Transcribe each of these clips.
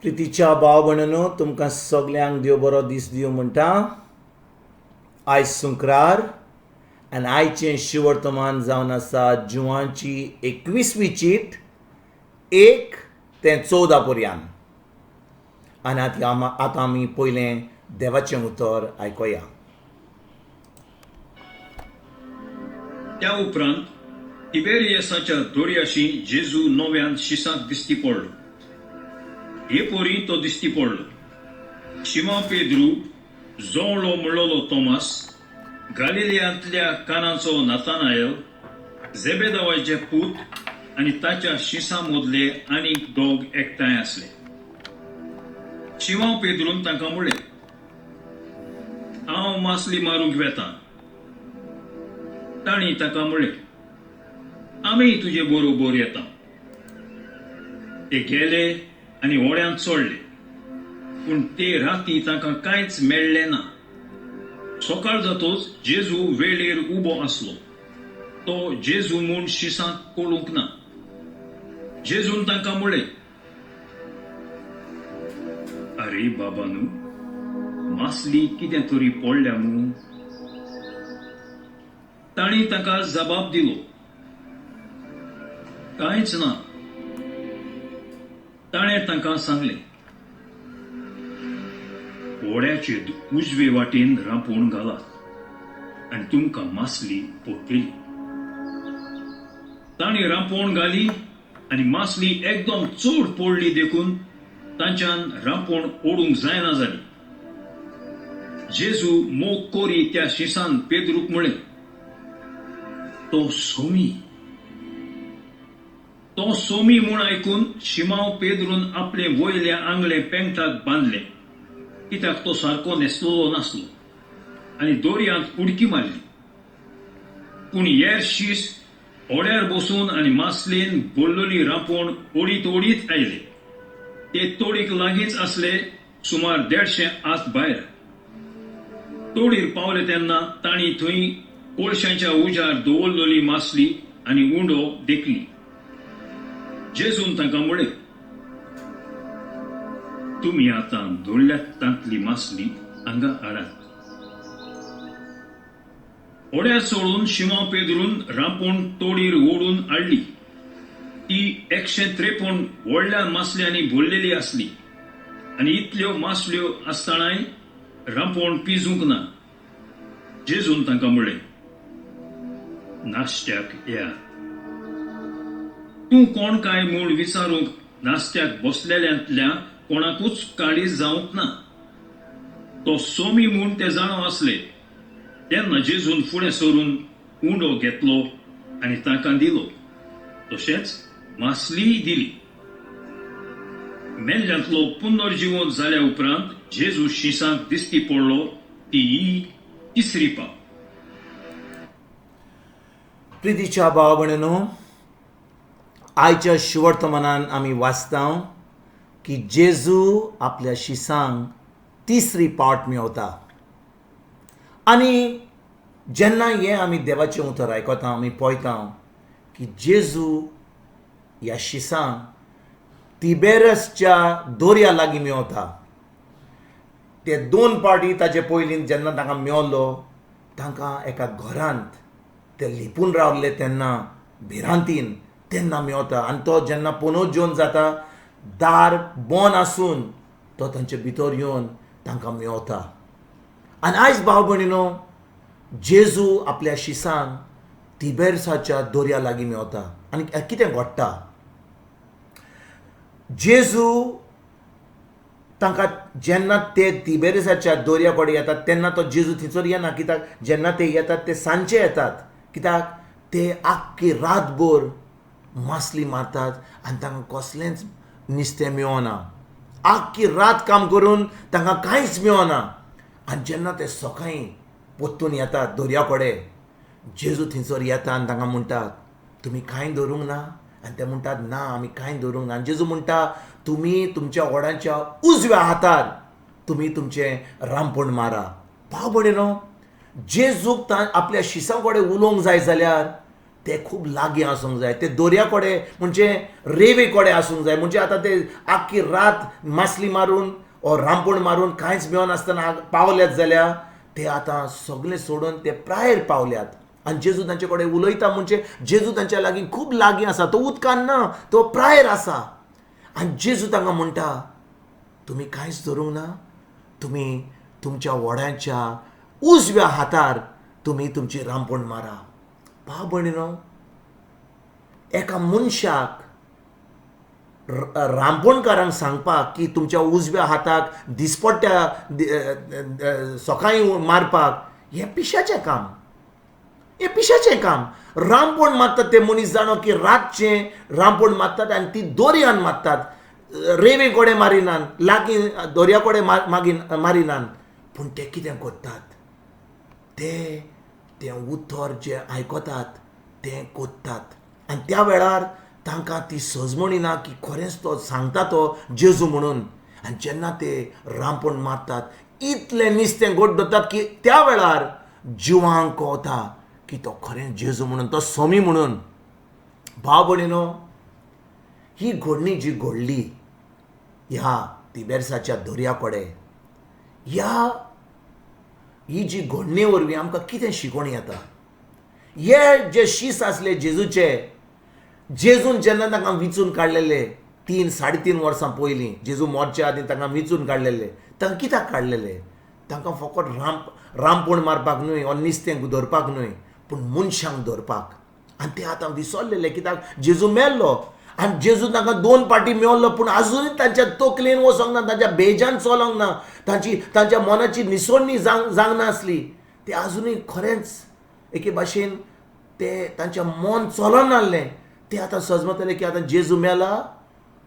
प्रितीच्या भाव भयणींनो, तुमकां सगल्यांक देव बरो दीस दिवं म्हणटा. आयज शुक्रार आनी आयचें शिवर्तमान जावन आसा जुवांची 21वी चीट 1 ते 14 पर्यंत. आनी आतां आमी पयलें देवाचें उतर आयकोया. त्या उपरांत तिबेरियसाच्या दोर्याशी जेजू नव्यान शिसांत दिश्टी पडलो. हे पोरी तो दिश्टी पडलो. शिमोन पेद्रू, जोवळो म्हणलोलो तोमास, गालिलियांतल्या कानाचो नातानायल, झेबेदावाचे पूत आनी ताच्या शिसां मदले आनीक दोग एकठांय आसले. शिमोन पेद्रून तांकां म्हणलें, हांव मासली मारूंक वेतां. तांणी ताका म्हणलें, आमी तुजे बरोबर येता. ते गेले आनी व्हड्यांत चडले, पूण ते राती तांकां कांयच मेळ्ळें ना. सकाळ जातोच जेजू वेळेर उबो आसलो. तो जेजू म्हूण शिसांत कळूंक ना. जेजून तांकां म्हणलें, आरे बाबानू, मासली कितें तरी पडल्या मूं? तांणी ताका जबाब दिलो, कांयच ना. ताणें तांकां सांगलें, व्हड्याचे उजवे वाटेन रांपोण घालात आनी तुमकां मासली पडटली. तांणी रांपोण घाली आनी मासली एकदम चड पडली देखून तांच्यान रांपोण ओडूंक जायना जाली. जेजू मोग कोरी त्या शिसान पेद्रूक म्हणलें, तो सोमी. तो सोमी म्हूण आयकून शिमाव पेद्रून आपले वयले आंगले पेंगटाक बांदले, कित्याक तो सारको न्हेसलोलो नासलो, आनी दोर्यांत उडकी मारली. पूण हेर शीस ओड्यार बसून आनी मासलेन भरलोली रांपोण ओडीत ओडीत आयले. ते तोडीक लागींच आसले, सुमार 150 आत भायर. तोडीर पावले तेन्ना तांणी थंय कोळशांच्या उजार दवरलोली मासली आनी उंडो देखली. जेजून तांकां म्हणलें, तुमी आतां धोडल्यात तांतली मासली हांगा हाडात. ओड्यार सोडून शिमोन पेद्रून रांपोण तोडीर ओडून हाडली. ती 153 व्हडल्या मासल्यांनी भरलेली आसली, आनी इतल्यो मासल्यो आसतनाय रांपोण पिजूंक ना. जेजून तांकां म्हणलें, नाश्त्याक या. तूं कोण काय म्हूण विचारूंक नाश्त्याक बसलेल्यांतल्या कोणाकूच काळीज जावंक ना. तो सोमी म्हूण ते जाणो आसले. तेन्ना जेजून फुडें सरून उंडो घेतलो आनी तांकां दिलो. तशेंच मासलीय दिली. मेल्ल्यांतलो पुनर्जिवंत जाल्या उपरांत जेजू शिसांक दिश्टी पडलो. ती ही तिसरी पाव. प्रितीच्या भाव भयणींनो, आयच्या शिवर्तमानान आमी वाचता की जेजू आपल्या शिसांक तिसरी पावट मेवता. आनी जेन्ना हें आमी देवाचें उतर आयकता, आमी पळयता की जेजू ह्या शिसांक तिबेरसच्या दोर्या लागीं मेवता. ते 2 पावटी ताचे पयलीं जेन्ना तांकां मेवलो, तांकां एका घरांत ते लिपून रावले तेन्ना भिरांतीन तेन्ना मेवता. आनी तो जेन्ना पुनर्जीवन जाता, दार बंद आसून तो तांचे भितर येवन तांकां मेवता. आनी आयज भाव भयणींनो, जेजू आपल्या शिसांक तिबेरसाच्या दोर्या लागीं मेवता. आनी कितें घडटा? जेजू तांकां जेन्ना ते तिबेरिसाच्या दोर्या कडेन येतात तेन्ना तो जेजू थंयसर येना. कित्याक जेन्ना ते येतात ते सांजचे येतात. कित्याक ते आख्खी रातभर मासली मारतात आनी तांकां कसलेंच नुस्तें मेळना. आख्खी रात काम करून तांकां कांयच मेळना. आनी जेन्ना ते सकाळीं पोत्तून येतात दोर्या कडेन, जेजू थंयसर येता आनी तांकां म्हणटात, तुमी कांय धरूंक ना? आनी ते म्हणटात, ना, आमी कांय धरूंक ना. आनी जेजू म्हणटा, तुमी तुमच्या ओडांच्या उजव्या हातार तुमी तुमचें रांपोण मारा. भाव भयणींनो, जेजूक आपल्या शिसां कडेन उलोवंक जाय जाल्यार ते खूब लागीं आसूंक जाय. ते दर्या कोडे म्हणजे रेवे कोडे आसूंक जाय. म्हणजे आतां ते आख्खी रात मासली मारून ओ रांपण मारून कांयच मेळनासतना पावल्यात जाल्यार ते आतां सगळें सोडून ते प्रायर पावल्यात. आनी जेजू तांचे कडेन उलयता म्हणजे जेजू तांच्या लागीं खूब लागीं आसा. तो उदकान ना, तो प्रायर आसा. आनी जेजू तांकां म्हणटा, तुमी कांयच धरूंक ना, तुमी तुमच्या व्हड्यांच्या उजव्या हातार तुमी तुमची रांपण मारा. भाव भयणीनो, एका मनशाक रांपणकारांक सांगपाक की तुमच्या उजव्या हाताक दिसपट्ट्या सोकाळीं मारपाक हें पिशाचें काम. हें पिशाचें काम. रांपण मारतात ते मनीस जाणो की रातचें रांपण मारतात आनी ती दोरयान मारतात. रेवे कोडे मारिनान, लागीं दोर्या कोडे मारिनान. पूण ते कितें कोत्तात? ते उतर जें आयकतात तें कोत्तात. आनी त्या वेळार तांकां ती सजमणी ना की खरेंच तो सांगता तो जेजू म्हणून. आनी जेन्ना ते रांपण मारतात इतलें निस्तें गोड धरतात की त्या वेळार जिवांक कळटा की तो खरेंच जेजू म्हणून, तो सोमी म्हणून. भाव भयणीनो, ही घडणी जी घडली ह्या तिबेर्साच्या दर्या कोडे, ही जी घडणे वरवीं आमकां कितें शिकोवन येता? हे जे शीस आसले जेजूचे, जेजून जेन्ना तांकां विचून काडलेले 3-3.5 वर्सां पयलीं, जेजू मरच्या आदीं तांकां विचून काडलेले, तांकां कित्याक काडलेले? तांकां फकत रांपण मारपाक न्हय वा निस्तें धरपाक न्हय, पूण मनशांक धरपाक. आनी ते आतां विसरलेले कित्याक जेजू मेल्लो. आनी जेजू तांकां 2 पाटी मेळ्ळो, पूण आजुनूय तांच्या तकलेन वचोंक ना, तांच्या बेजान चलोंक ना, तांच्या मनाची निसोडणी जावंक नासली. ते आजुनूय खरेंच एके भाशेन ते तांचें मन चलोन नासलें. ते आतां सजमतले की आतां जेजू मेला,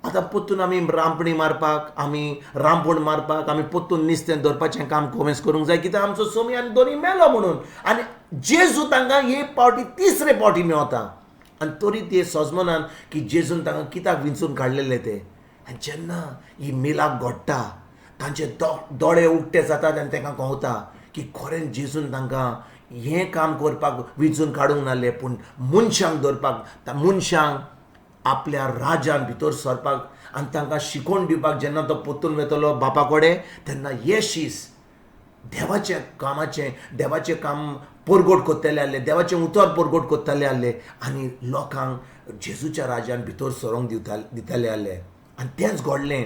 आतां परतून आमी रांपणी मारपाक, आमी रांपण मारपाक, आमी परतून निस्तें धरपाचें काम कोमेस करूंक जाय कित्याक आमचो सोमी आनी दोनी मेलो म्हणून. आनी जेजू तांकां हे पावटी 3रे पावटी मेवता. आनी तरी ते सजमनान की जेजून तांकां कित्याक विंचून काडलेले ते. आनी जेन्ना ही मिलाक घडटा, तांचे दोळे उक्ते जातात आनी तांकां कळटा की खरेंच जेजून तांकां हें काम करपाक विंचून काडूंक नासलें, पूण मनशांक धरपाक, मनशांक आपल्या राज्यान भितर सरपाक आनी तांकां शिकोवन दिवपाक जेन्ना तो परतून वयतलो बापा कडेन, तेन्ना हे शीस देवाचें काम परगट कोत्तले आहले, देवाचें उतर परगट कोत्ताले आहले आनी लोकांक जेजूच्या राज्यान भितर सरोंक दिताले आहले. आनी तेंच घडलें.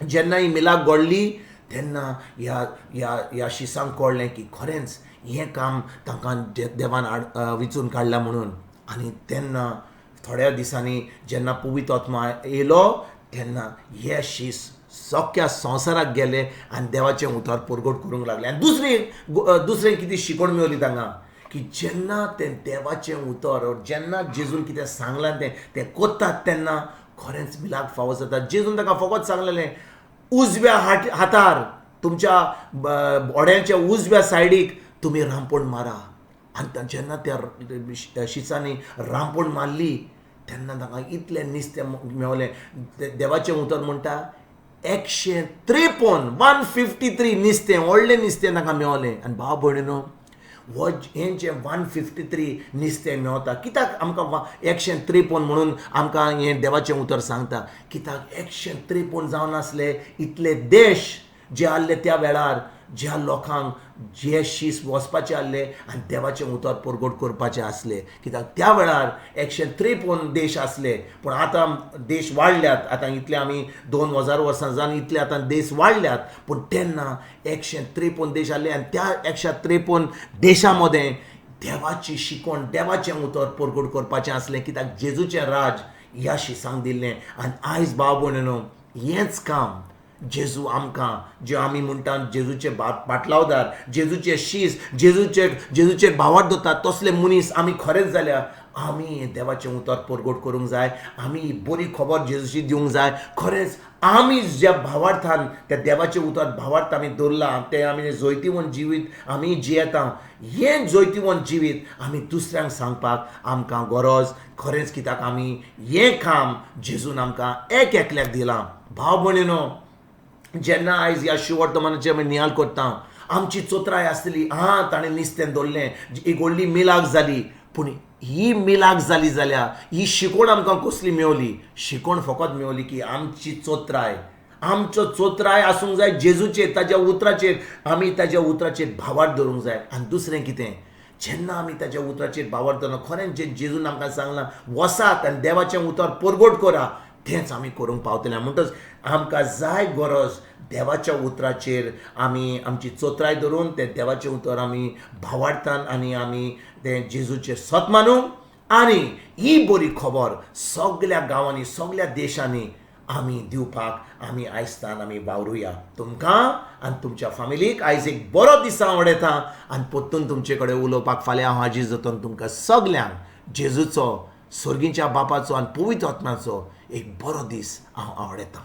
जेन्ना ही मिलाक घडली तेन्ना ह्या शिसांक कळ्ळें की खरेंच हें काम तांकां देवान विचून काडलां म्हणून. आनी तेन्ना थोड्या दिसांनी जेन्ना पवित्र आत्मा येयलो तेन्ना हे शीस सख्या संवसाराक गेले आनी देवाचें उतर परगट करूंक लागले. आनी दुसरें कितें शिकोवन मेळ्ळी तांकां की जेन्ना तें देवाचें उतर, जेन्ना जेजून कितें सांगलां तें कोत्तात तेन्ना खरेंच मिलाक फावो जाता. जेजून ताका फकत सांगलेलें उजव्या हातार, तुमच्या बोड्यांच्या उजव्या सायडीक तुमी रांपण मारा. आनी जेन्ना त्या शिसांनी रांपण मारली तेन्ना तांकां इतलें निस्तें मेवलें. देवाचें उतर म्हणटा 153 निस्तें, व्हडलें निस्तें तांकां मेवलें. आनी भाव भयणीनो, हें जें 153 निस्तें मेवता, कित्याक आमकां 153 म्हणून आमकां हें देवाचें उतर सांगता? कित्याक 153 जावन आसले इतले देश जे आहले त्या वेळार, ज्या लोकांक जे शीस वचपाचे आहले आनी देवाचें उतर परगट करपाचें आसलें. कित्याक त्या वेळार 153 देश आसले, पूण आतां देश वाडल्यात. आतां इतले आमी 2000 वर्सां जावन इतले आतां देश वाडल्यात, पूण तेन्ना 153 देश आसले आनी त्या 153 देशा मदें देवाची शिकवण, देवाचें उतर परगट करपाचें आसलें. कित्याक जेजूचें राज ह्या शिसांक दिल्लें. आनी आयज भाव भयणीनो, हेंच काम जेजू आमकां, जे आमी म्हणटा जेजूचे पाटलावदार, जेजूचे शीस, जेजूचेर भावार दवरतात, तसले मनीस आमी खरेंच जाल्यार आमी देवाचें उतर परगट करूंक जाय. आमी बरी खबर जेजूची दिवंक जाय. खरेंच आमी ज्या भावार्थान त्या देवाचें उतर भावार्थ आमी दवरलां, तें आमी जैतिवंत जिवीत आमी जियेता. हें जैतिवंत जिवीत आमी दुसऱ्यांक सांगपाक आमकां गरज. खरेंच कित्याक आमी हें काम जेजून आमकां एकल्याक दिलां. भाव भयणीनो, जेन्ना आयज ह्या शिवर्तमानाचें आमी नियाळ करता, आमची चोत्राय आसतली, ताणें निस्तें दवरलें, एक व्हडली मिलाक जाली, पूण ही मिलाक जाली जाल्यार ही शिकोण आमकां कसली मेवली. शिकोण फकत मेवली की आमची चोत्राय, आमचो चोत्राय आसूंक जाय जेजूचेर, ताज्या उतराचेर. आमी ताज्या उतराचेर भावार्थ धरूंक जाय. आनी दुसरें कितें, जेन्ना आमी ताज्या उतराचेर भावार्थ धरना, खरें जे जेजून आमकां सांगलां वसात आनी देवाचें उतर परगट करा, तेंच आमी करूंक पावतले. म्हणटच आमकां जाय गरज देवाच्या उतराचेर आमी आमची चोत्राय धरून तें देवाचें उतर आमी भावार्थान आनी आमी तें जेजूचेर सत मानूंक. आनी ही बरी खबर सगळ्या गांवांनी सगळ्या देशांनी आमी दिवपाक आमी आयजतान आमी वावरुया. तुमकां आनी तुमच्या फॅमिलीक आयज एक बरो दीस आवडयता आनी परतून तुमचे कडेन उलोवपाक फाल्यां हांव हाजीर जातन तुमकां सगल्यांक जेजूचो, सर्गीच्या बापाचो आनी पवित्र आत्म्याचो एक बरो दीस हांव आवडयतां.